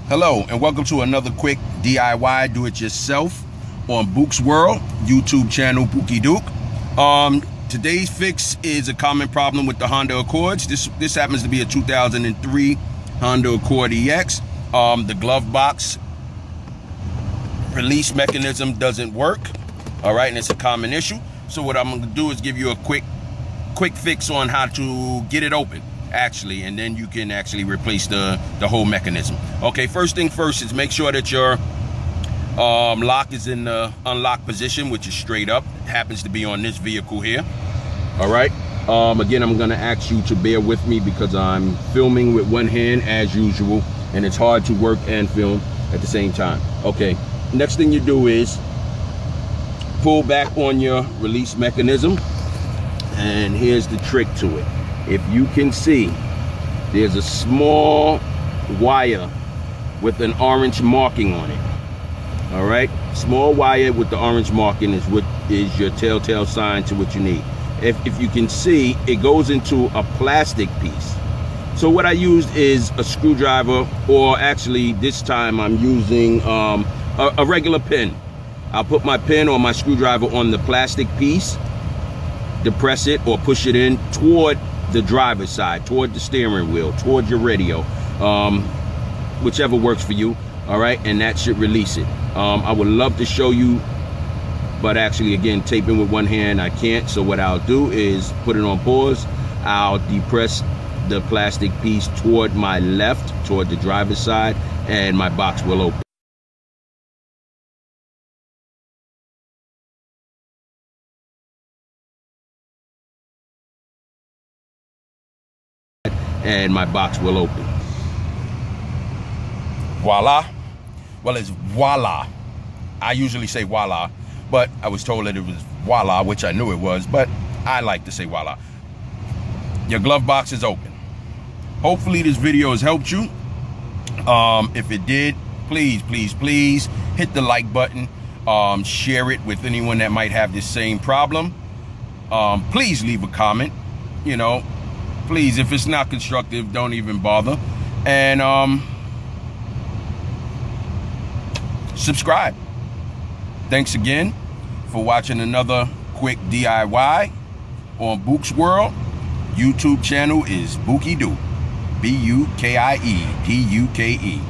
Hello and welcome to another quick DIY do-it-yourself on Buke's World YouTube channel, Buke. Today's fix is a common problem with the Honda Accords. This happens to be a 2003 Honda Accord EX. The glove box release mechanism doesn't work. All right, and it's a common issue. So what I'm going to do is give you a quick fix on how to get it open, actually, and then you can actually replace the whole mechanism. Okay, first thing first is make sure that your lock is in the unlock position, which is straight up. It happens to be on this vehicle here. All right, again, I'm gonna ask you to bear with me because I'm filming with one hand as usual, and it's hard to work and film at the same time. Okay, next thing you do is pull back on your release mechanism, and here's the trick to it. If you can see, there's a small wire with an orange marking on it. All right, small wire with the orange marking is what is your telltale sign to what you need. If you can see, it goes into a plastic piece. So what I used is a screwdriver, or actually this time I'm using a regular pin. I'll put my pin or my screwdriver on the plastic piece, depress it or push it in toward the driver's side, toward the steering wheel, toward your radio, whichever works for you. All right, and that should release it. I would love to show you, but actually, again, taping with one hand, I can't. So what I'll do is put it on pause. I'll depress the plastic piece toward my left, toward the driver's side, and my box will open. And my box will open. Voila. Well, it's voila. I usually say voila, but I was told that it was voila, which I knew it was, but I like to say voila. Your glove box is open. Hopefully this video has helped you. If it did, please hit the like button. Share it with anyone that might have this same problem. Please leave a comment. You know, please, if it's not constructive, don't even bother. And subscribe. Thanks again for watching another quick DIY on Buke's World. YouTube channel is Buke. B-U-K-I-E, P-U-K-E.